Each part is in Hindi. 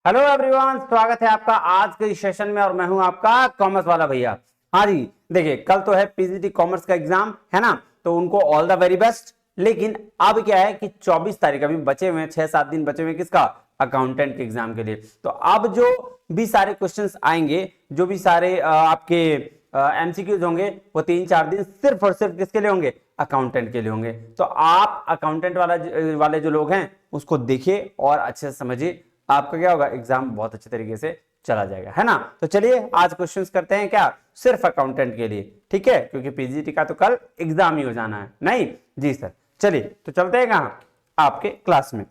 हेलो एवरीवन, स्वागत है आपका आज के इस सेशन में और मैं हूं आपका कॉमर्स वाला भैया। हाँ जी, देखिए कल तो है पीजीटी कॉमर्स का एग्जाम है ना, तो उनको ऑल द वेरी बेस्ट। लेकिन अब क्या है कि 24 तारीख अभी बचे हुए हैं, 6-7 दिन बचे हुए हैं किसका, अकाउंटेंट के एग्जाम के लिए। तो अब जो भी सारे क्वेश्चंस आएंगे, जो भी सारे आपके एमसीक्यूज होंगे, वो 3-4 दिन सिर्फ और सिर्फ किसके लिए होंगे, अकाउंटेंट के लिए होंगे। तो आप अकाउंटेंट वाले जो लोग हैं उसको देखिए और अच्छे से समझिए, आपका क्या होगा, एग्जाम बहुत अच्छे तरीके से चला जाएगा, है ना। तो चलिए आज क्वेश्चंस करते हैं क्या, सिर्फ अकाउंटेंट के लिए, ठीक है, क्योंकि पीजीटी का तो कल एग्जाम ही हो जाना है। नहीं जी सर, चलिए तो चलते हैं कहां, आपके क्लास में।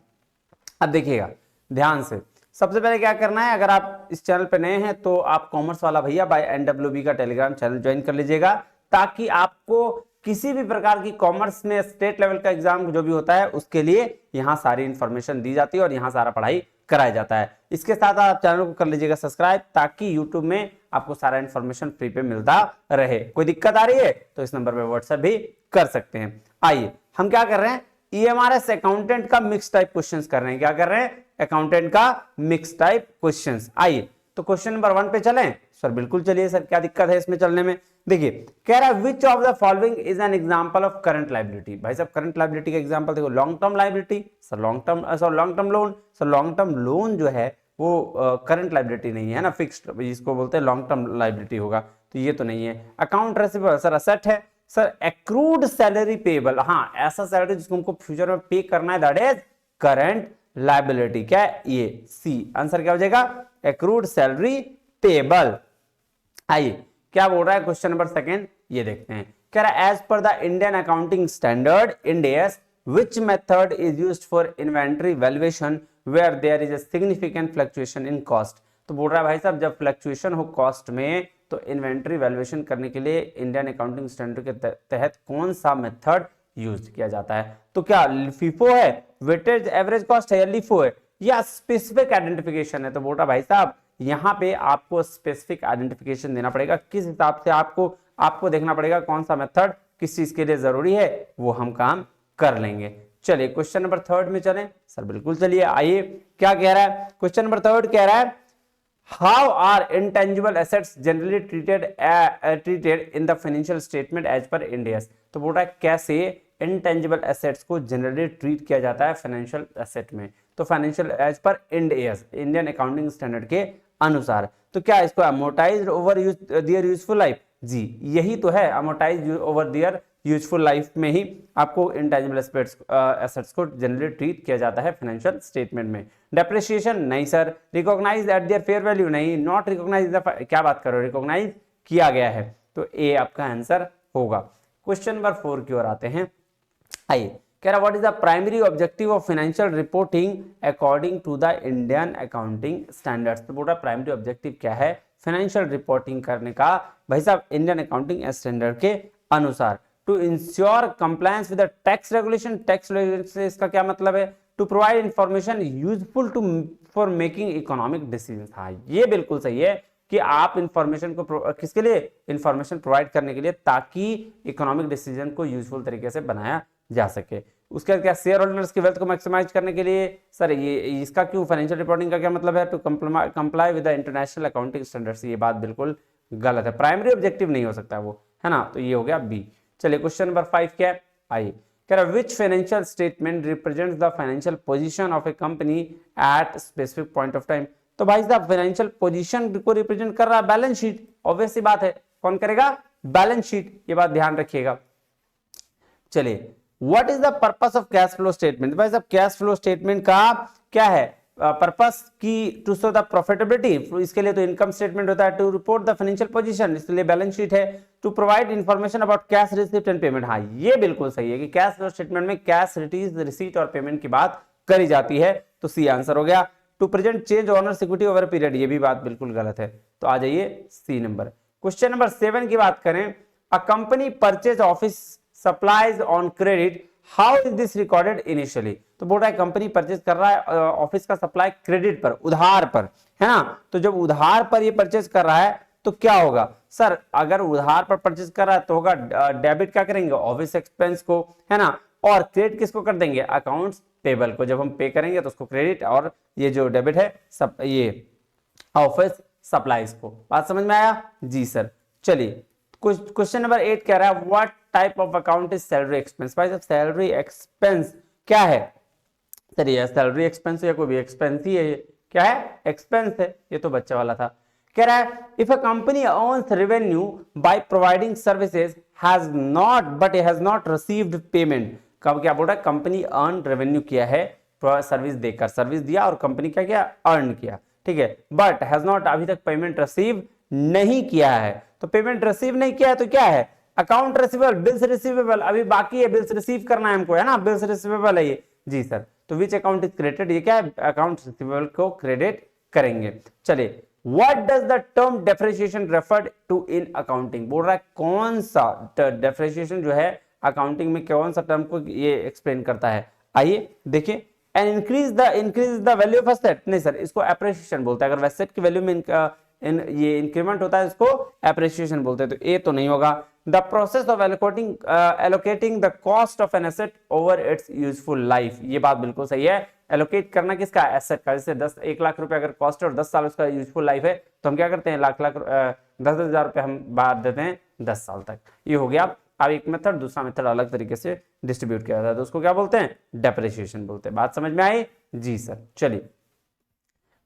अब देखिएगा ध्यान से, सबसे पहले क्या करना है, अगर आप इस चैनल पे नए हैं तो आप कॉमर्स वाला भैया बाय एनडब्ल्यूबी का टेलीग्राम चैनल ज्वाइन कर लीजिएगा, ताकि आपको किसी भी प्रकार की कॉमर्स में स्टेट लेवल का एग्जाम जो भी होता है उसके लिए यहां सारी इंफॉर्मेशन दी जाती है और यहां सारा पढ़ाई कराया जाता है। इसके साथ आप चैनल को कर लीजिएगा सब्सक्राइब, ताकि यूट्यूब में आपको सारा इंफॉर्मेशन फ्री पे मिलता रहे। कोई दिक्कत आ रही है तो इस नंबर पे व्हाट्सएप भी कर सकते हैं। आइए हम क्या कर रहे हैं, ईएमआरएस अकाउंटेंट का मिक्स टाइप क्वेश्चंस कर रहे हैं। क्या कर रहे हैं, अकाउंटेंट का मिक्स टाइप क्वेश्चंस। आइए तो क्वेश्चन नंबर 1 पे चलें। सर बिल्कुल चलिए सर, क्या दिक्कत है इसमें चलने में। देखिए कह रहा है which of the following is an example of current liability. भाई साहब करंट लायबिलिटी का एग्जांपल देखो, long term liability, sir long term loan. Sir long term loan जो है वो करंट लायबिलिटी नहीं है ना, फिक्स्ड, इसको बोलते हैं लॉन्ग टर्म लायबिलिटी होगा, तो ये तो नहीं है। अकाउंट रिसीवेबल सर असेट है। सर एक्रूड सैलरी पेबल, हाँ ऐसा सैलरी जिसको हमको फ्यूचर में पे करना है, दैट इज करंट लायबिलिटी। क्या है ये, सी आंसर क्या हो जाएगा, एक्रूड सैलरी पेबल। आइए क्या बोल रहा है क्वेश्चन नंबर 2, ये देखते हैं। कह रहा है as per the Indian accounting standard Ind AS which method is used for inventory valuation where there is a significant fluctuation in cost। तो बोल रहा है भाई साहब जब फ्लक्चुएशन हो कॉस्ट में तो इन्वेंट्री वैल्यूएशन करने के लिए इंडियन अकाउंटिंग स्टैंडर्ड के तहत कौन सा मेथड यूज किया जाता है। तो क्या फीफो है, वेटेज एवरेज कॉस्ट है, या लिफो है, या स्पेसिफिक आइडेंटिफिकेशन है। तो बोल रहा भाई साहब यहां पे आपको स्पेसिफिक आइडेंटिफिकेशन देना पड़ेगा, किस हिसाब से आपको देखना पड़ेगा कौन सा मेथड किस चीज के लिए जरूरी है, वो हम काम कर लेंगे। चलिए क्वेश्चन नंबर 3 में चलें। सर बिल्कुल चलिए, आइए क्या कह रहा है क्वेश्चन नंबर 3 कह रहा है how are intangible assets generally treated in the financial statement as per Ind AS. तो बोल रहा है कैसे इंटेंजिबल एसेट्स को जनरली ट्रीट किया जाता है फाइनेंशियल एसेट में। तो financial as per Ind AS, Indian accounting standard के अनुसार। तो क्या इसको amortised over their useful life, जी यही तो है, amortised over their useful life में ही आपको इंटेंजिबल एसेट्स को जनरली ट्रीट किया जाता है फाइनेंशियल स्टेटमेंट में। डेप्रिसिएशन नहीं sir, recognise at their fair value नहीं, नॉट रिकॉग्नाइज, क्या बात करो, रिकॉग्नाइज किया गया है, तो ए आपका आंसर होगा। क्वेश्चन नंबर 4 की ओर आते हैं। आइए कह रहा what is the primary objective of financial reporting according to the Indian accounting standards. तो बोल रहा प्राइमरी ऑब्जेक्टिव क्या है फाइनेंशियल रिपोर्टिंग करने का, भाई साहब इंडियन अकाउंटिंग स्टैंडर्ड के अनुसार। To ensure compliance with the tax regulation, tax regulation से इसका क्या मतलब है, to provide information useful to for making economic decision. हाँ ये बिल्कुल सही है कि आप इंफॉर्मेशन को किसके लिए, इंफॉर्मेशन प्रोवाइड करने के लिए, ताकि इकोनॉमिक डिसीजन को यूजफुल तरीके से बनाया जा सके। उसके बाद क्या, शेयर होल्डर्स की वेल्थ को मैक्सिमाइज करने के लिए। सर ये इसका क्यों, फाइनेंशियल रिपोर्टिंग का क्या मतलब है, to comply with the international accounting standards. ये बात बिल्कुल गलत है, प्राइमरी ऑब्जेक्टिव नहीं हो सकता वो, है ना, तो ये हो गया बी। चलिए क्वेश्चन नंबर 5 क्या है, आइए कह रहा विच financial statement represents the financial position of a company at specific point of time. तो भाई साहब फाइनेंशियल पोजीशन को रिप्रेजेंट कर रहा है बैलेंस शीट, ऑब्वियस सी बात है, कौन करेगा, बैलेंस शीट, ये बात ध्यान रखिएगा। चलिए what is the purpose of cash flow statement. भाई साहब कैश फ्लो स्टेटमेंट का क्या है पर्पस, की टू शो द प्रॉफिटेबिलिटी, इसके लिए तो इनकम स्टेटमेंट होता है, to report the financial position, इसके लिए बैलेंस शीट है, to provide information about cash receipt and payment. हाँ ये बिल्कुल सही है कि कैश फ्लो स्टेटमेंट में कैश रिसीट और पेमेंट की बात करी जाती है, तो सी आंसर हो गया। To present change owners equity over period, ये भी बात बिल्कुल गलत है, तो आ जाइए सी नंबर। क्वेश्चन नंबर 7 की बात करें, a company purchase office supplies on credit, how is this recorded initially. तो बोल रहा है कंपनी परचेज कर रहा है ऑफिस का सप्लाई क्रेडिट पर, उधार पर, है ना, तो जब उधार पर ये परचेज कर रहा है तो क्या होगा, सर अगर उधार पर परचेज कर रहा है तो होगा डेबिट क्या करेंगे, ऑफिस एक्सपेंस को, है ना, और क्रेडिट किसको कर देंगे, अकाउंट्स पेबल को जब हम पे करेंगे तो उसको क्रेडिट, और ये जो डेबिट है सब ये ऑफिस सप्लाईज को। बात समझ में आया जी सर। चलिए क्वेश्चन नंबर 8 कह रहा है what type of account is salary expense. भाई साहब सैलरी एक्सपेंस क्या है सर? ये सैलरी एक्सपेंस या कोई भी एक्सपेंस ही है, ये क्या है? एक्सपेंस है। ये तो बच्चा वाला था। कह रहा है if a company earns revenue by providing services has not but has not received payment. कब क्या बोल रहा है? कंपनी अर्न रेवेन्यू किया है सर्विस देकर, सर्विस दिया और कंपनी क्या किया? अर्न किया, ठीक है, बट हैज नॉट अभी तक पेमेंट रिसीव नहीं किया है। तो पेमेंट रिसीव नहीं किया है तो क्या है? अकाउंट रिसीवेबल, बिल्स रिसीवेबल अभी बाकी है, बिल्स रिसीव करना है हमको, है ना, बिल्स रिसीवेबल है ये जी सर। तो विच अकाउंट इज क्रेडिटेड, ये क्या है? अकाउंट रिसीवेबल को क्रेडिट करेंगे। चलिए what does the term depreciation referred to in accounting. बोल रहा है कौन सा डेप्रिसिएशन जो है अकाउंटिंग में कौन सा टर्म को ये एक्सप्लेन करता है? आइए देखिए। And increase the value of asset, नहीं सर इसको एप्रिसिएशन बोलते हैं। अगर एसेट की वैल्यू में ये इंक्रीमेंट होता है इसको एप्रिसिएशन बोलते हैं, तो ए तो नहीं होगा। The process of allocating the cost of an asset over it's useful life, ये बात बिल्कुल सही है। एलोकेट करना किसका? एसेट का। जैसे 1 लाख रुपए अगर कॉस्ट है और 10 साल उसका यूजफुल लाइफ है, तो हम क्या करते हैं? 10,000 रुपए हम बांट देते हैं 10 साल तक। ये हो गया। अब एक मेथड, दूसरा मेथड अलग तरीके से डिस्ट्रीब्यूट किया जाता है, तो उसको क्या बोलते हैं? डेप्रिसिएशन बोलते हैं। बात समझ में आई जी सर। चलिए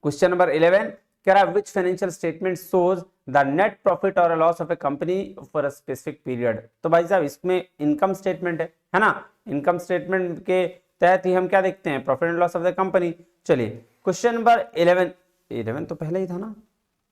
क्वेश्चन नंबर 11 कह रहा है which financial statement shows the net profit और loss of a company for a specific period. तो भाई साहब इसमें इनकम स्टेटमेंट है ना, इनकम स्टेटमेंट के तहत ही हम क्या देखते हैं? Profit and loss of the company. चलिए क्वेश्चन नंबर 11 तो पहले ही था ना,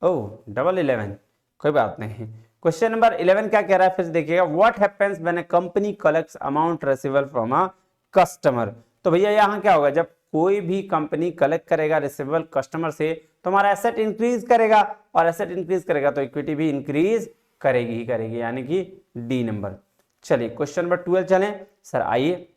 ओह डबल 11, कोई बात नहीं। क्वेश्चन नंबर 11 क्या कह रहा है फिर देखिएगा, what happens when a company collects amount receivable from a customer. तो भैया यहाँ क्या होगा? जब कोई भी कंपनी कलेक्ट करेगा रिसीवेबल कस्टमर से तो हमारा एसेट इंक्रीज करेगा, और एसेट इंक्रीज करेगा तो इक्विटी भी इंक्रीज करेगी ही करेगी, यानी कि डी नंबर। चलिए क्वेश्चन नंबर 12 चलें सर, आइए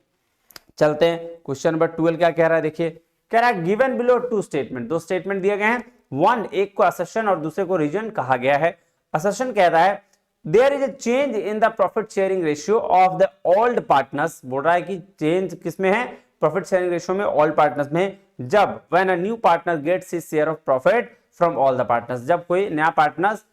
चलते हैं। क्वेश्चन नंबर 12 क्या कह रहा है देखिए, कह रहा है गिवन बिलो टू स्टेटमेंट, दो स्टेटमेंट दिए गए हैं। वन, एक को असर्शन और दूसरे को रीजन कहा गया है। असर्शन कहता है there is a change in the profit sharing ratio of the old partners. बोल रहा है कि चेंज किसमें है? प्रॉफिट शेयरिंग रेशियो में, ओल्ड पार्टनर्स में। जब when a new partner gets his share of profit from all the partners, जब कोई नया पार्टनर्स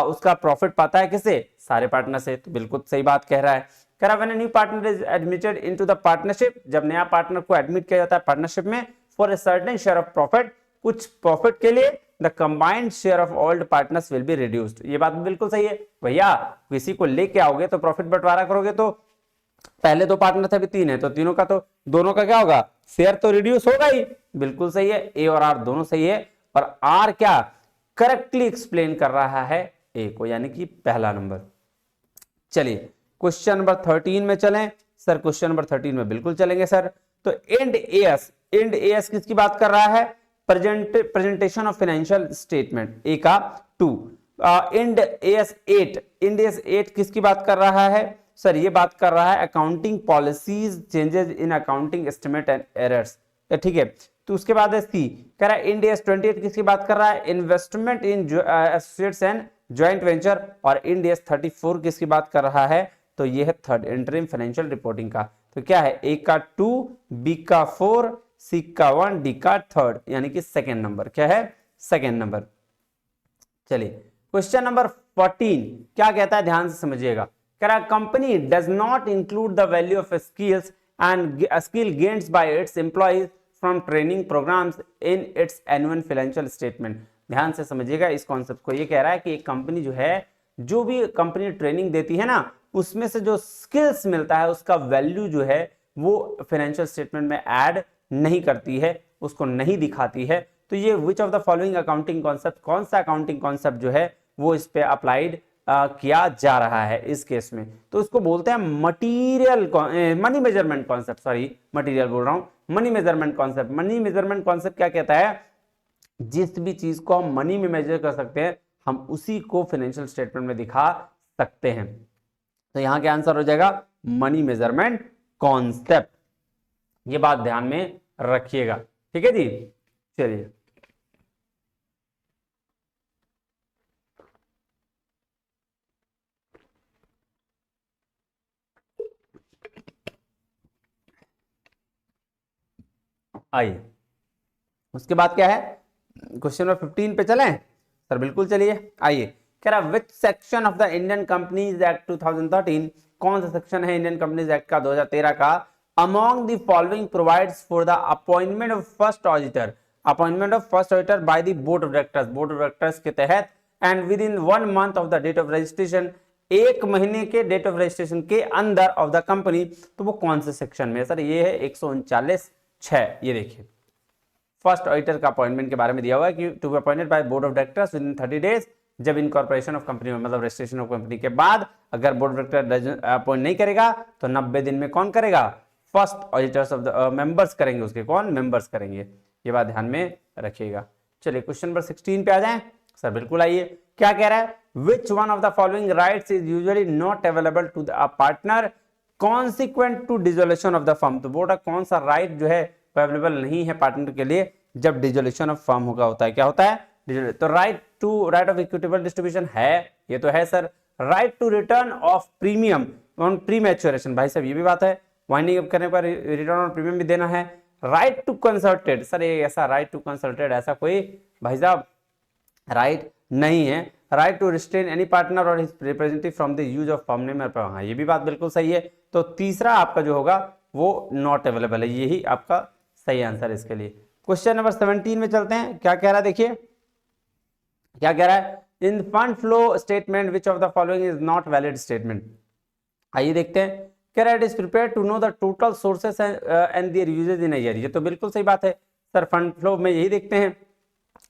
उसका प्रॉफिट पाता है किससे? सारे पार्टनर से। तो बिल्कुल सही बात कह रहा है। कह रहा है when a new partner is admitted into the partnership, जब नया पार्टनर को एडमिट किया जाता है पार्टनरशिप में, for a certain share of profit, कुछ प्रॉफिट के लिए, the combined share of old partners will be reduced. ये बात बिल्कुल सही है भैया। किसी को लेके आओगे तो प्रॉफिट बंटवारा करोगे तो पहले 2 पार्टनर थे, अभी 3 है, तो तीनों का तो दोनों का क्या होगा? शेयर तो रिड्यूस होगा ही। बिल्कुल सही है, ए और आर दोनों सही है। और आर क्या करेक्टली एक्सप्लेन कर रहा है ए को, यानी कि पहला नंबर। चलिए क्वेश्चन नंबर 13 में चलें सर। क्वेश्चन नंबर 13 में बिल्कुल चलेंगे सर। तो इंड एएस किसकी बात कर रहा है? प्रेजेंटेशन ऑफ फाइनेंशियल स्टेटमेंट, ए का 2। इंड एएस 8 किसकी बात कर रहा है सर? ये बात कर रहा है accounting policies changes in accounting estimate and errors, ठीक है। तो उसके बाद है सी, कह रहा है इंड एएस 28 किसकी बात कर रहा है? Investment in associates and joint venture. और इंड एएस 34 किसकी बात कर रहा है? तो ये है थर्ड, इंटरिम फाइनेंशियल रिपोर्टिंग का। तो क्या है? ए का 2, बी का 4, सी का 1, डी का 3, यानी कि सेकेंड नंबर। क्या है? Second number. चलिए क्वेश्चन नंबर 14 क्या कहता है, ध्यान से समझिएगा। कह रहा है company does not include the value of skills and skill gains by its employees from training programs in its annual financial statement. ध्यान से समझिएगा इस कॉन्सेप्ट को। ये कह रहा है कि एक कंपनी जो है, जो भी कंपनी ट्रेनिंग देती है ना, उसमें से जो स्किल्स मिलता है उसका वैल्यू जो है वो फाइनेंशियल स्टेटमेंट में ऐड नहीं करती है, उसको नहीं दिखाती है। तो ये विच of the following accounting concept, कौन सा अकाउंटिंग कॉन्सेप्ट जो है वो इस पे अप्लाइड किया जा रहा है इस केस में? तो उसको बोलते हैं material money measurement concept, sorry material बोल रहा हूं, money measurement concept. Money measurement concept क्या कहता है? जिस भी चीज को हम मनी में मेजर कर सकते हैं हम उसी को फाइनेंशियल स्टेटमेंट में दिखा सकते हैं। तो यहां क्या आंसर हो जाएगा? Money measurement concept. ये बात ध्यान में रखिएगा, ठीक है जी। चलिए आइए उसके बाद क्या है, क्वेश्चन नंबर 15 पे चलें सर, बिल्कुल चलिए। आइए कह रहा which section of the Indian companies act 2013, कौन सा सेक्शन है इंडियन कंपनीज एक्ट का 2013 का, among the following provides for the appointment of first auditor, appointment of first auditor by the board of directors, board of directors के तहत, and within 1 month of the date of registration, एक महीने के डेट ऑफ रजिस्ट्रेशन के अंदर ऑफ द कंपनी, तो वो कौन से सेक्शन में है सर, ये है 139(6). ये देखिए फर्स्ट ऑडिटर का अपॉइंटमेंट के बारे में दिया हुआ है कि to be appointed by board of directors within 30 days, जब इनकॉर्पोरेशन ऑफ कंपनी मतलब रजिस्ट्रेशन ऑफ कंपनी के बाद अगर बोर्ड ऑफ डायरेक्टर अपॉइंट नहीं करेगा तो 90 दिन में कौन करेगा, first auditors of the members करेंगे, उसके कौन मेंबर्स करेंगे, ये बात ध्यान में रखिएगा। चलिए क्वेश्चन नंबर 16 पे आ जाएं सर, बिल्कुल आइए। क्या कह रहा है, which one of the following rights is usually not available to the partner consequent to dissolution of the firm, तो बोर्ड कौन सा राइट जो है अवेलेबल नहीं है पार्टनर के लिए जब डिसोल्यूशन ऑफ फर्म होता है, क्या होता है, तो राइट ऑफ इक्विटेबल डिस्ट्रीब्यूशन है, ये तो है sir. Right to return of premium on prematuration, भाई साहब ये भी बात है, वाइंडिंग अप करने पर रिटर्न ऑन प्रीमियम भी देना है। राइट टू कंसल्टेड, सर ये ऐसा राइट टू कंसल्टेड ऐसा कोई भाई साहब राइट नहीं है। Right to restrain any partner और his representative from the use of firm name, हाँ ये भी बात बिल्कुल सही है। तो तीसरा आपका जो होगा वो नॉट अवेलेबल है, यही आपका सही आंसर है इसके लिए। क्वेश्चन नंबर 17 में चलते हैं, क्या कह रहा है देखिए, क्या कह रहा है, in fund flow statement which of the following is not valid statement, आइए देखते हैं। कह रहा है it is prepare to know the total sources and their uses in a year, ये तो बिल्कुल सही बात है सर, फंड फ्लो में यही देखते हैं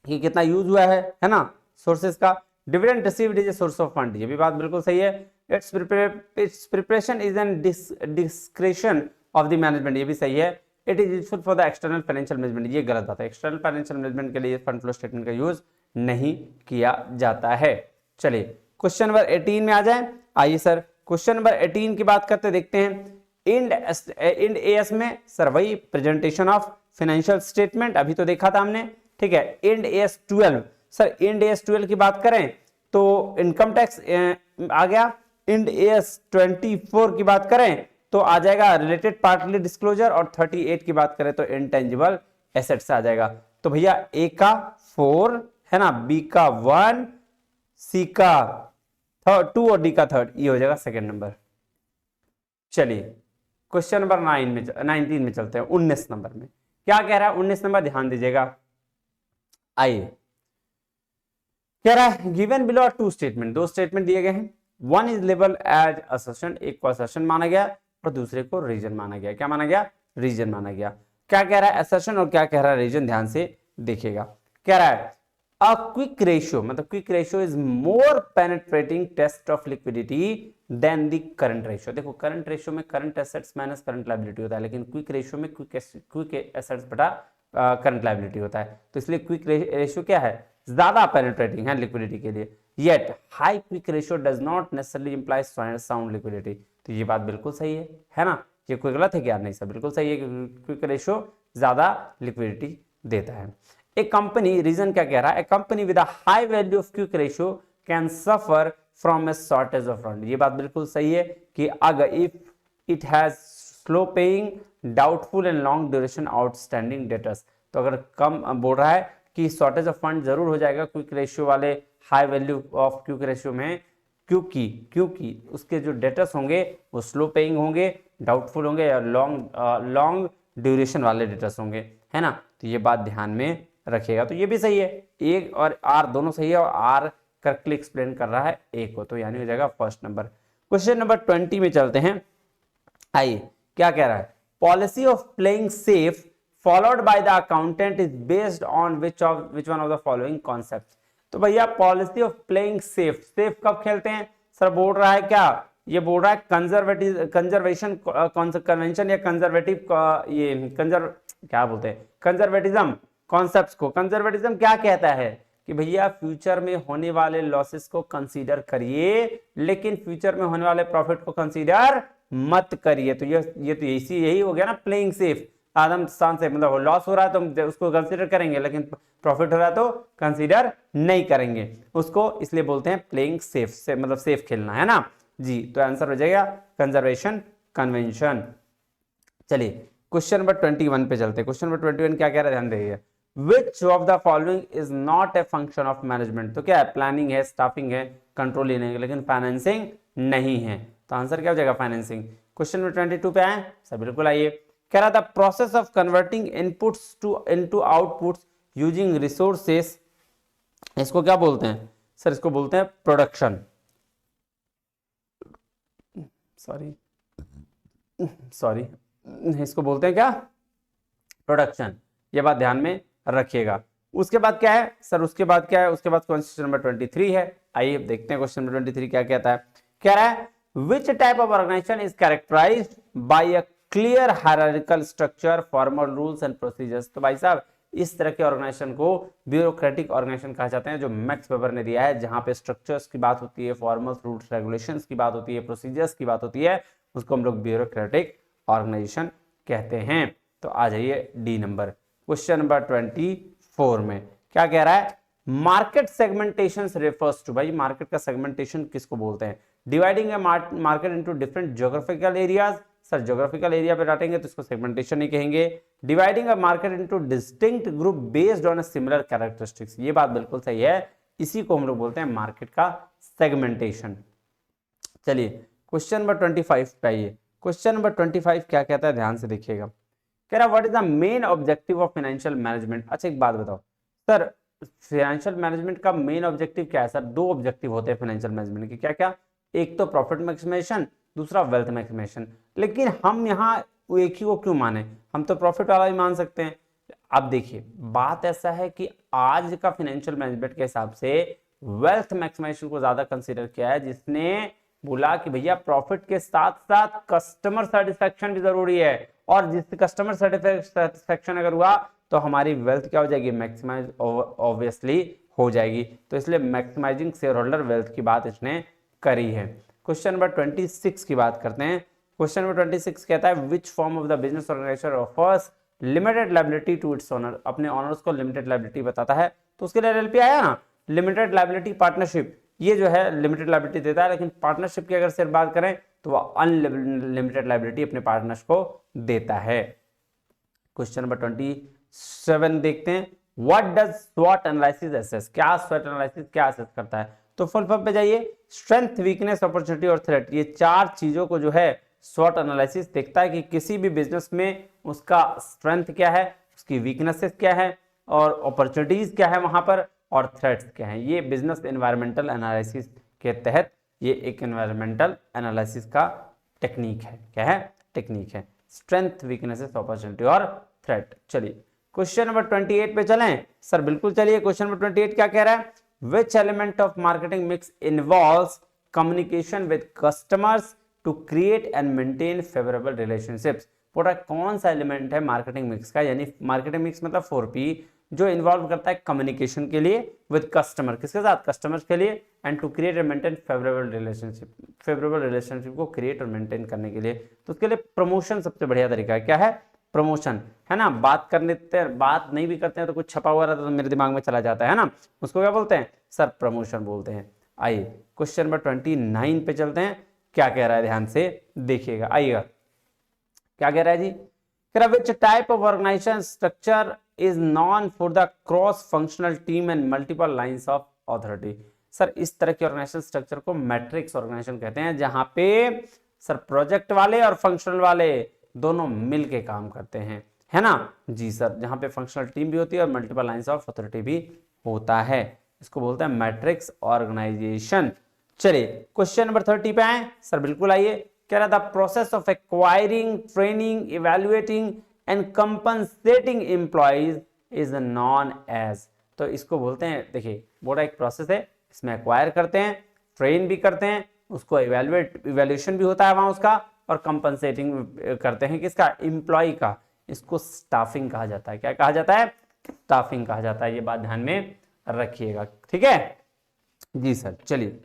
कि कितना यूज हुआ है ना सोर्सेस का। Dividend received is a source of fund, ये भी बात बिल्कुल सही है। It's preparation is an discretion of the management, ये भी सही है। It is useful for the external financial management, ये गलत बात है, एक्सटर्नल फाइनेंशियल मैनेजमेंट के लिए फंड फ्लो स्टेटमेंट का यूज नहीं किया जाता है। चलिए क्वेश्चन नंबर 18 में आ जाए, आइए सर क्वेश्चन नंबर 18 की बात करते देखते हैं। इंड एएस में सर वही प्रेजेंटेशन ऑफ फाइनेंशियल स्टेटमेंट अभी तो देखा था हमने, ठीक है। Ind AS 12, sir Ind AS 12 की बात करें तो इनकम टैक्स आ गया। इंड एएस 24 की बात करें तो आ जाएगा रिलेटेड पार्टली डिस्क्लोजर, और 38 की बात करें तो इनटेंजिबल एसेट्स आ जाएगा। तो भैया ए का 4 है ना, बी का 1, सी का 2 और डी का 3, ये हो जाएगा सेकंड नंबर। चलिए क्वेश्चन नंबर 19 में चलते हैं, 19 नंबर में क्या कह रहा है, 19 नंबर ध्यान दीजिएगा। आइए कह रहा है गिवन बिलो 2 स्टेटमेंट, 2 स्टेटमेंट दिए गए हैं। One is label as assertion, एक को असर्शन माना गया और दूसरे को रीजन माना गया। क्या माना गया, रीजन माना गया। क्या कह रहा है असर्शन और क्या कह रहा है रीजन, ध्यान से देखिएगा। कह रहा है अ क्विक रेशियो, मतलब quick ratio is more penetrating test of liquidity than the current ratio. देखो करंट रेशियो में current assets minus current liability होता है, लेकिन क्विक रेशियो में क्विक एसेट्स बटा करंट लायबिलिटी होता है। तो इसलिए क्विक रेशियो क्या है, ज्यादा पेनिट्रेटिंग है लिक्विडिटी के लिए। Yet high quick ratio does not necessarily imply sound liquidity, तो ये बात बिल्कुल सही है ना, ये कोई गलत है क्या, नहीं सर बिल्कुल सही है कि क्विक रेशियो ज्यादा लिक्विडिटी देता है। एक कंपनी, रीजन क्या कह रहा है, a company with a high value of quick ratio can suffer from a shortage of fund, ये बात बिल्कुल सही है कि अगर if it has slow paying doubtful and long duration outstanding debtors, तो अगर कम बोल रहा है कि शॉर्टेज ऑफ फंड जरूर हो जाएगा क्विक रेशियो वाले high value of quick ratio में, क्योंकि उसके जो डेटर्स होंगे वो स्लो पेइंग होंगे, डाउटफुल होंगे या लॉन्ग ड्यूरेशन वाले डेटर्स होंगे, है ना। तो ये बात ध्यान में रखिएगा। तो ये भी सही है, ए और आर दोनों सही है, और आर करेक्टली एक्सप्लेन कर रहा है ए को, तो यानी हो जाएगा फर्स्ट नंबर। क्वेश्चन नंबर 20 में चलते हैं। आइए क्या कह रहा है, policy of playing safe followed by the accountant is based on which one of the following concepts. तो भैया policy of playing safe, safe कब खेलते हैं सर, बोल रहा है क्या, ये बोल रहा है कंजर्वेशन कन्वेंशन या कंजर्वेटिव क्या बोलते हैं कंजर्वेटिज्म कॉन्सेप्ट्स को। कंजर्वेटिज्म क्या कहता है कि भैया फ्यूचर में होने वाले लॉसेस को कंसीडर करिए, लेकिन फ्यूचर में होने वाले प्रॉफिट को कंसीडर मत करिए। तो ये तो यही हो गया ना प्लेइंग सेफ, आदम शान से, मतलब लॉस हो रहा है तो उसको कंसीडर करेंगे, लेकिन प्रॉफिट हो रहा है तो कंसीडर नहीं करेंगे उसको, इसलिए बोलते हैं प्लेइंग सेफ से, मतलब सेफ खेलना, है ना जी। तो आंसर हो जाएगा कंजर्वेशन कन्वेंशन। चलिए क्वेश्चन नंबर 21 पे चलते हैं। क्वेश्चन नंबर 21 क्या कह रहा है, ध्यान देखिए। विच of the following is not a function of management? तो क्या है, प्लानिंग है, स्टाफिंग है, कंट्रोलिंग है, लेकिन फाइनेंसिंग नहीं है। तो आंसर क्या हो जाएगा, फाइनेंसिंग। क्वेश्चन नंबर 22 पे आए सर, बिल्कुल आइए। कह रहा था process of converting inputs to into outputs using resources, इसको क्या बोलते हैं सर? इसको बोलते हैं प्रोडक्शन। सॉरी सॉरी, इसको बोलते हैं क्या, प्रोडक्शन। ये बात ध्यान में रखिएगा। उसके बाद क्या है सर, उसके बाद क्या है, उसके बाद क्वेश्चन नंबर 23 है। आइए देखते हैं क्वेश्चन नंबर 23 क्या कहता है। कह रहा है which type of organisation is characterised by a clear hierarchical structure, formal rules and procedures? तो भाई साहब इस तरह के ऑर्गेनाइजेशन को ब्यूरोक्रेटिक ऑर्गेनाइजेशन कहा जाते हैं, जो मैक्स वेबर ने दिया है, जहां पे स्ट्रक्चर्स की बात होती है, फॉर्मल रूल्स रेगुलेशंस की बात होती है, प्रोसीजर्स की बात होती है, उसको हम लोग ब्यूरोक्रेटिक ऑर्गेनाइजेशन कहते हैं। तो आ जाइए डी नंबर, क्वेश्चन नंबर 24 में क्या कह रहा है, मार्केट सेगमेंटेशन रेफर्स टू, भाई मार्केट का सेगमेंटेशन किसको बोलते हैं? Dividing a market into different geographical areas, sir geographical area पे डाटेंगे तो इसको सेगमेंटेशन नहीं कहेंगे। Dividing a market into distinct group based on a similar characteristics, ये बात बिल्कुल सही है, इसी को हम लोग बोलते हैं मार्केट का सेगमेंटेशन। चलिए क्वेश्चन नंबर 25 पे आइए। क्वेश्चन नंबर 25 क्या कहता है, ध्यान से देखिएगा। कह रहा what is the main objective of financial management? अच्छा एक बात बताओ सर, फाइनेंशियल मैनेजमेंट का मेन ऑब्जेक्टिव क्या है सर? दो ऑब्जेक्टिव होते हैं फाइनेंशियल मैनेजमेंट के, क्या क्या? एक तो प्रॉफिट मैक्सिमाइजेशन, दूसरा वेल्थ मैक्सिमाइजेशन। लेकिन हम यहाँ एक ही को क्यों माने, हम तो प्रॉफिट वाला ही मान सकते हैं। अब देखिए बात ऐसा है कि आज का फाइनेंशियल मैनेजमेंट के हिसाब से वेल्थ मैक्सिमाइजेशन को ज्यादा कंसीडर किया है, जिसने बोला कि भैया प्रॉफिट के साथ साथ कस्टमर सेटिस्फेक्शन भी जरूरी है, और जिस कस्टमर सेटिस्फेक्शन अगर हुआ तो हमारी वेल्थ क्या हो जाएगी, मैक्सिमाइज ऑब्वियसली हो जाएगी। तो इसलिए मैक्सिमाइजिंग शेयर होल्डर वेल्थ की बात इसने करी है। क्वेश्चन नंबर 26 की बात करते हैं। क्वेश्चन नंबर 26 कहता है which form of the business organisation offers limited liability to its owner? अपने ओनर्स को लिमिटेड लायबिलिटी बताता है, तो उसके लिए एलएलपी आया ना, लिमिटेड लायबिलिटी पार्टनरशिप, ये जो है लिमिटेड लायबिलिटी देता है, लेकिन पार्टनरशिप की अगर सिर्फ बात करें तो वह अनलिमिटेड लायबिलिटी अपने पार्टनर्स को देता है। क्वेश्चन नंबर 27 देखते हैं। व्हाट डज स्वॉट एनालिसिस असेस? क्या स्वॉट एनालिसिस क्या असेस करता है? तो फुल फॉर्म पे जाइए, स्ट्रेंथ, वीकनेस, अपॉर्चुनिटी और थ्रेट, ये चार चीजों को जो है स्वॉट एनालिसिस देखता है कि किसी भी बिजनेस में उसका स्ट्रेंथ क्या है, उसकी वीकनेसेस क्या है, और अपॉर्चुनिटीज क्या है वहां पर, और थ्रेट्स क्या है। ये बिजनेस एनवायरमेंटल एनालिसिस के तहत ये एक एनवायरमेंटल एनालिसिस का टेक्निक है। क्या है, टेक्निक है, स्ट्रेंथ, वीकनेसेस, अपॉर्चुनिटी और थ्रेट। चलिए क्वेश्चन नंबर 28 पे चलें सर, बिल्कुल चलिए। क्वेश्चन नंबर 28 क्या कह रहा है, which element of marketing mix involves communication with customers to create and maintain favourable relationships? पूरा कौन सा एलिमेंट है मार्केटिंग मिक्स का, यानी मार्केटिंग मिक्स मतलब 4P, जो इन्वॉल्व करता है कम्युनिकेशन के लिए विद कस्टमर, किसके साथ, कस्टमर्स के लिए, and to create and maintain favourable relationship, favourable relationship को क्रिएट और मेंटेन करने के लिए। तो उसके लिए प्रमोशन सबसे बढ़िया तरीका है। क्या है, प्रमोशन, है ना। बात करने बात नहीं भी करते हैं तो कुछ छपा हुआ रहता है तो मेरे दिमाग में चला जाता है ना, उसको क्या बोलते हैं सर, प्रमोशन बोलते हैं। आइए क्वेश्चन नंबर 29 पे चलते हैं। क्या कह रहा है, ध्यान से देखिएगा, आइएगा क्या कह रहा है जी। कह रहा which type of organisation structure is known for the cross functional team and multiple lines of authority? Sir इस तरह के ऑर्गेनाइजेशन स्ट्रक्चर को मैट्रिक्स ऑर्गेनाइजेशन कहते हैं, जहां पे सर प्रोजेक्ट वाले और फंक्शनल वाले दोनों मिल के काम करते हैं, है ना जी सर, जहां पे फंक्शनल टीम भी होती है और मल्टीपल लाइंस ऑफ अथॉरिटी भी होता है, इसको बोलते हैं मैट्रिक्स ऑर्गेनाइजेशन। चलिए क्वेश्चन नंबर 30 पे आए सर, बिल्कुल आइए। कह रहा था process of acquiring, training, evaluating and compensating employees is known as, तो इसको बोलते हैं, देखिए बोला एक प्रोसेस है, इसमें एक्वायर करते हैं, ट्रेन भी करते हैं, उसको इवैल्यूएशन भी होता है वहां उसका, और कंपनसेटिंग करते हैं किसका, एम्प्लॉय का, इसको स्टाफिंग कहा जाता है। क्या कहा जाता है, स्टाफिंग कहा जाता है। ये बात ध्यान में रखिएगा, ठीक है जी सर। चलिए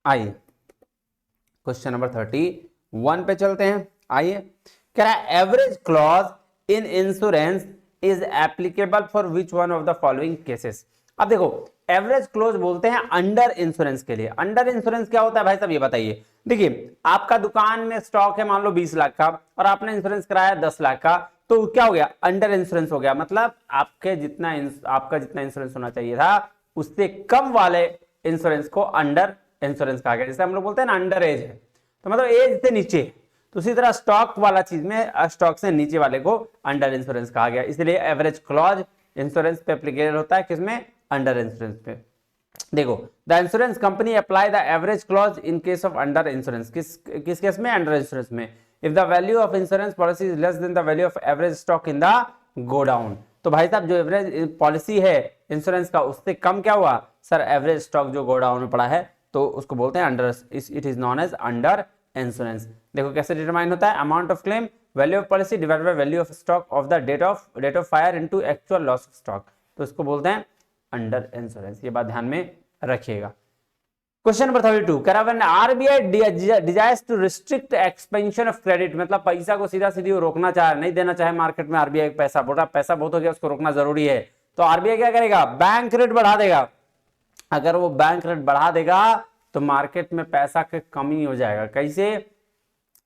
आइए क्वेश्चन नंबर 31 पे चलते हैं। आइए कह रहा है average clause in insurance is applicable for which one of the following cases. अब देखो एवरेज क्लोज बोलते हैं अंडर इंश्योरेंस के लिए। अंडर इंश्योरेंस क्या होता है भाई साहब ये बताइए। देखिए आपका दुकान में स्टॉक है मान लो 20 लाख का और आपने इंश्योरेंस कराया 10 लाख का, तो क्या हो गया, अंडर इंश्योरेंस हो गया। मतलब आपका जितना इंश्योरेंस होना चाहिए था उससे कम वाले इंश्योरेंस को अंडर इंश्योरेंस कहा गया। जैसे हम लोग बोलते हैं ना अंडर एज है, तो मतलब एज से नीचे, तो उसी तरह स्टॉक वाला चीज में स्टॉक से नीचे वाले को अंडर इंश्योरेंस कहा गया। इसलिए एवरेज क्लॉज इंश्योरेंस पे एप्लीकेबल होता है, किसमें, अंडर इंश्योरेंस पे। देखो the insurance company apply the average clause in case of under insurance, किस केस में, अंडर इंश्योरेंस में। If the value of insurance policy is less than the value of average stock in the godown. तो भाई साहब जो एवरेज पॉलिसी है इंश्योरेंस का उससे कम क्या हुआ सर, एवरेज स्टॉक जो गोडाउन में पड़ा है, तो उसको बोलते हैं under, it is known as under insurance. देखो कैसे डिटरमाइन होता है, amount of claim value of policy divided by value of stock of the date of fire into actual loss of stock, तो इसको बोलते हैं अंडर इंश्योरेंस। ये बात ध्यान में रखिएगा। क्वेश्चन नंबर 32 कह रहा है RBI desires to restrict expansion of credit, मतलब पैसा को सीधा सीधी वो रोकना चाहे, नहीं देना चाहे मार्केट में आरबीआई पैसा, बोल रहा पैसा बहुत हो गया उसको रोकना जरूरी है। तो आरबीआई क्या करेगा, बैंक रेट बढ़ा देगा। अगर वो बैंक रेट बढ़ा देगा तो मार्केट में पैसा की कमी हो जाएगा। कैसे,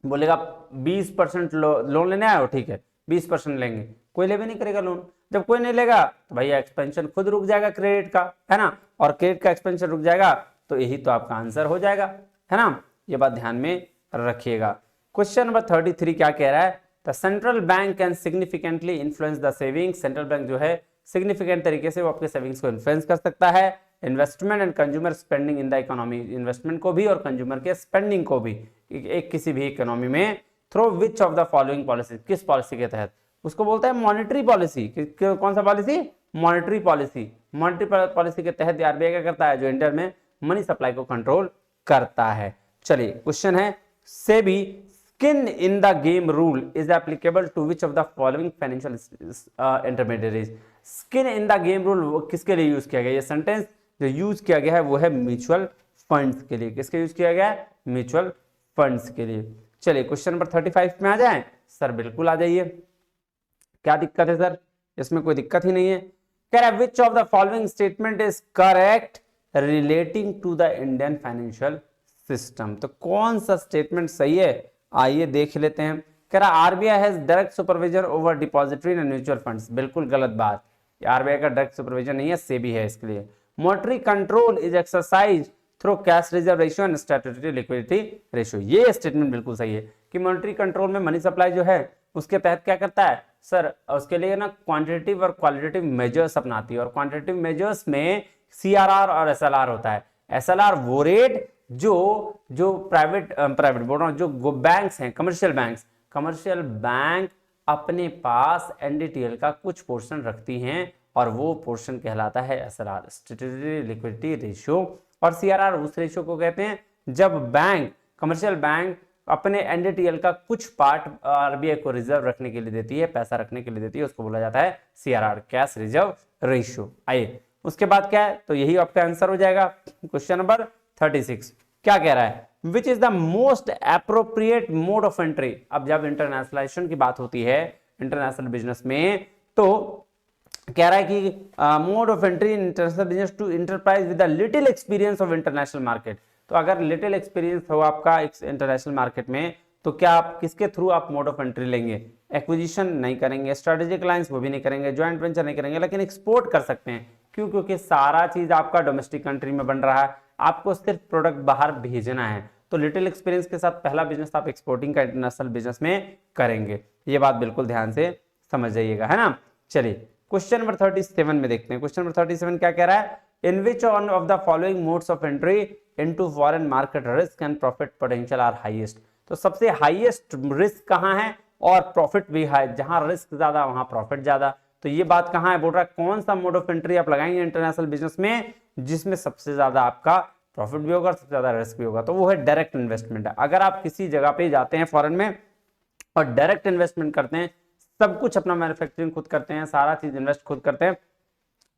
बोलेगा 20% लोन लेने आए हो, ठीक है 20% लेंगे, कोई ले भी नहीं करेगा लोन। जब कोई नहीं लेगा तो भैया एक्सपेंशन खुद रुक जाएगा क्रेडिट का, है ना, और क्रेडिट का एक्सपेंशन रुक जाएगा, तो यही तो आपका आंसर हो जाएगा, है ना। ये बात ध्यान में रखिएगा। क्वेश्चन नंबर 33 क्या कह रहा है, the central bank can significantly influence the savings, central bank जो है सिग्निफिकेंट तरीके से वो आपके सेविंग्स को इन्फ्लुएंस कर सकता है। Investment and consumer spending in the economy, investment को भी और कंज्यूमर के स्पेंडिंग को भी एक किसी भी इकोनॉमी में, through which of the following policy, किस पॉलिसी के तहत, उसको बोलते हैं मॉनेटरी पॉलिसी। कौन सा policy, monetary policy. Monetary policy के तहत आरबीआई क्या करता है, जो इंडिया में मनी सप्लाई को कंट्रोल करता है। चलिए क्वेश्चन है, SEBI skin in the game rule is applicable to which of the following financial intermediaries. Skin in the game rule किसके लिए यूज किया गया, ये सेंटेंस जो यूज किया गया है वो है म्यूचुअल फंड्स के लिए। किसके यूज किया गया है, म्यूचुअल फंड्स के लिए। चलिए क्वेश्चन नंबर 35 में आ जाएं। सर बिल्कुल आ जाइए, क्या दिक्कत है सर, इसमें कोई दिक्कत ही नहीं है। कह रहा है which of the following statement is correct relating to the Indian financial system, तो कौन सा स्टेटमेंट सही है, आइए देख लेते हैं। कह रहा RBI has direct supervision over depository and mutual funds, बिल्कुल गलत बात, आरबीआई का डायरेक्ट सुपरविजन नहीं है, सेबी है इसके लिए। Monetary control is exercise through cash reserve ratio and statutory liquidity ratio, ये स्टेटमेंट बिल्कुल सही है कि मॉनेटरी कंट्रोल में मनी सप्लाई जो है उसके तहत क्या करता है सर, उसके लिए ना क्वांटिटेटिव और क्वालिटेटिव मेजर्स अपनाती है, और क्वांटिटेटिव मेजर्स में सीआरआर और एसएलआर होता है। एसएलआर वो रेट जो प्राइवेट बोल रहा हूं, जो बैंक्स हैं, कमर्शियल बैंक अपने पास एनडीटीएल का कुछ पोर्शन रखती हैं, और वो पोर्शन कहलाता है एसएलआर, स्टैट्यूटरी लिक्विडिटी रेशियो। और सीआरआर उस रेशियो को कहते हैं जब कमर्शियल बैंक अपने एनडीटीएल का कुछ पार्ट आरबीआई को रिजर्व रखने के लिए देती है, पैसा रखने के लिए देती है, उसको बोला जाता है सीआरआर, कैश रिजर्व रेशियो। आइए उसके बाद क्या है, तो यही आपका आंसर हो जाएगा। क्वेश्चन नंबर 36 क्या कह रहा है, which is the most appropriate mode of entry. अब जब इंटरनेशनलाइजेशन की बात होती है इंटरनेशनल बिजनेस में, तो कह रहा है कि mode of entry in international business to enterprise with the little experience of international market. तो अगर लिटिल एक्सपीरियंस हो आपका इंटरनेशनल मार्केट में, तो क्या आप किसके थ्रू आप मोड ऑफ एंट्री लेंगे, एक्विजिशन नहीं करेंगे, स्ट्रेटेजिक अलायंस वो भी नहीं करेंगे, ज्वाइंट वेंचर नहीं करेंगे, लेकिन एक्सपोर्ट कर सकते हैं। क्यों, क्योंकि सारा चीज आपका डोमेस्टिक कंट्री में बन रहा है, आपको सिर्फ प्रोडक्ट बाहर भेजना है। तो लिटिल एक्सपीरियंस के साथ पहला बिजनेस आप एक्सपोर्टिंग का इंटरनेशनल बिजनेस में करेंगे, ये बात बिल्कुल ध्यान से समझ जाइएगा, है ना। चलिए क्वेश्चन नंबर 37 में देखते हैं। क्वेश्चन नंबर 37 क्या कह रहा है, in which one of the following modes of entry into foreign market risk and profit potential are highest. तो सबसे हाईएस्ट रिस्क कहां है और प्रॉफिट भी है, जहां रिस्क ज्यादा वहां प्रॉफिट ज्यादा। तो ये बात कहां है, बोल रहा है कौन सा मोड ऑफ एंट्री आप लगाएंगे इंटरनेशनल बिजनेस में जिसमें सबसे ज्यादा आपका प्रॉफिट भी होगा, सबसे ज्यादा रिस्क भी होगा, तो वो है डायरेक्ट इन्वेस्टमेंट। अगर आप किसी जगह पे जाते हैं फॉरेन में और डायरेक्ट इन्वेस्टमेंट करते हैं, सब कुछ अपना मैन्युफैक्चरिंग खुद करते हैं, सारा चीज इन्वेस्ट खुद करते हैं,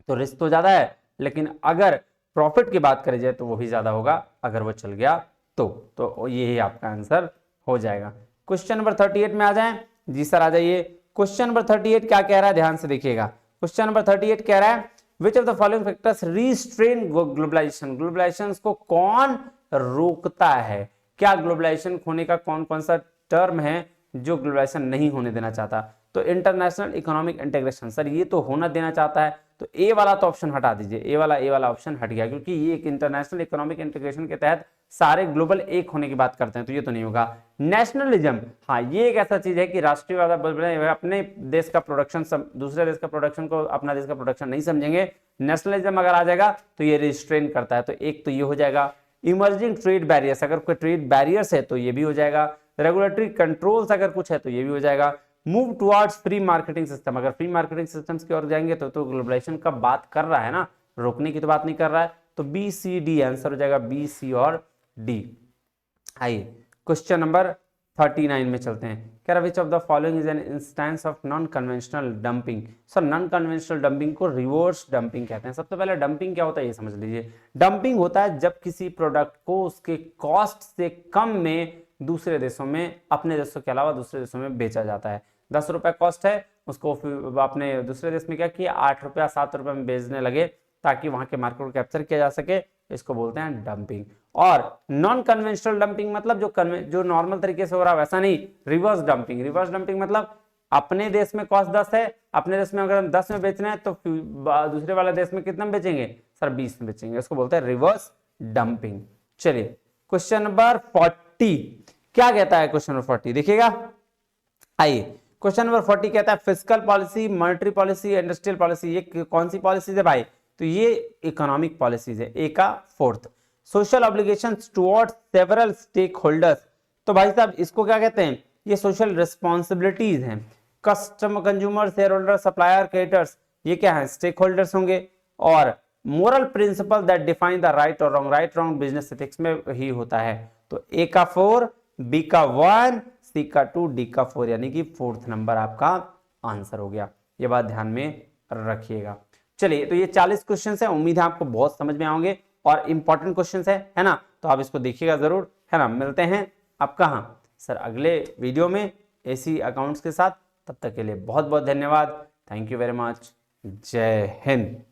तो रिस्क तो ज्यादा है, लेकिन अगर प्रॉफिट की बात करी जाए तो वो भी ज्यादा होगा अगर वो चल गया तो यही आपका आंसर हो जाएगा। क्वेश्चन नंबर 38 में आ जाएं। जी सर आ जाइए। क्वेश्चन नंबर 38 क्या कह रहा है, ध्यान से देखिएगा। क्वेश्चन नंबर 38 कह रहा है which of the following factors restrain globalisation, globalisation को कौन रोकता है? क्या ग्लोबलाइजेशन होने का कौन कौन सा टर्म है जो ग्लोबलाइजेशन नहीं होने देना चाहता? तो इंटरनेशनल इकोनॉमिक इंटीग्रेशन, सर ये तो होना देना चाहता है, तो ए वाला तो ऑप्शन हटा दीजिए, ए वाला ऑप्शन हट गया, क्योंकि ये एक इंटरनेशनल इकोनॉमिक इंटीग्रेशन के तहत सारे ग्लोबल एक होने की बात करते हैं, तो ये तो नहीं होगा। नेशनलिज्म, हाँ ये एक ऐसा चीज है कि राष्ट्रीयवाद, अपने देश का प्रोडक्शन दूसरे देश का प्रोडक्शन को अपना देश का प्रोडक्शन नहीं समझेंगे। नेशनलिज्म अगर आ जाएगा तो ये रिस्ट्रेन करता है, तो एक तो ये हो जाएगा। इमर्जिंग ट्रेड बैरियर्स, अगर कोई ट्रेड बैरियर्स है तो ये भी हो जाएगा। रेगुलेटरी कंट्रोल्स अगर कुछ है तो ये भी हो जाएगा। Move towards free marketing system, अगर फ्री मार्केटिंग सिस्टम्स की ओर जाएंगे तो ग्लोबलाइजेशन का बात कर रहा है ना, रोकने की तो बात नहीं कर रहा है। तो बी सी डी आंसर हो जाएगा, बी सी और डी। आइए क्वेश्चन नंबर 39 में चलते हैं। कह रहा विच of the following is an instance of non conventional dumping. Sir non conventional dumping को रिवर्स डंपिंग कहते हैं। सबसे पहले डंपिंग क्या होता है ये समझ लीजिए। डंपिंग होता है जब किसी प्रोडक्ट को उसके कॉस्ट से कम में दूसरे देशों में, अपने देशों के अलावा दूसरे देशों में बेचा जाता है। 10 रुपए कॉस्ट है, उसको अपने दूसरे देश में क्या किया, 8 रुपया 7 रुपए में बेचने लगे ताकि वहां के मार्केट को कैप्चर किया जा सके, इसको बोलते हैं डंपिंग। और नॉन कन्वेंशनल डंपिंग मतलब जो नॉर्मल तरीके से हो रहा है वैसा नहीं, रिवर्स डंपिंग। रिवर्स डंपिंग मतलब अपने देश में कॉस्ट 10 है, अपने देश में अगर हम 10 में बेचना है तो दूसरे वाले देश में कितना में बेचेंगे, सर 20 में बेचेंगे, उसको बोलते हैं रिवर्स डंपिंग। चलिए क्वेश्चन नंबर 40 क्या कहता है, क्वेश्चन नंबर 40 देखिएगा। आइए क्वेश्चन नंबर 40 कहता है fiscal policy, monetary policy, industrial policy, ये कौन सी पॉलिसीज है भाई, तो ये इकोनॉमिक पॉलिसीज है, ए का 4th। Social obligations towards several stakeholders, तो भाई साहब इसको क्या कहते हैं, ये सोशल रिस्पॉन्सिबिलिटीज हैं। Customer, consumer, shareholder, supplier, creditors, ये क्या है, स्टेक होल्डर्स होंगे। और moral principle that define the right और wrong, right wrong business ethics में ही होता है। तो ए का 4, बी का 1, सी का 2, डी का 4, यानी कि 4th नंबर आपका आंसर हो गया। ये बात ध्यान में रखिएगा। चलिए तो ये 40 क्वेश्चन है, उम्मीद है आपको बहुत समझ में आएंगे और इंपॉर्टेंट क्वेश्चन है ना, तो आप इसको देखिएगा जरूर, है ना। मिलते हैं आप कहाँ, सर अगले वीडियो में ऐसी अकाउंट्स के साथ। तब तक के लिए बहुत बहुत धन्यवाद। Thank you very much. जय हिंद।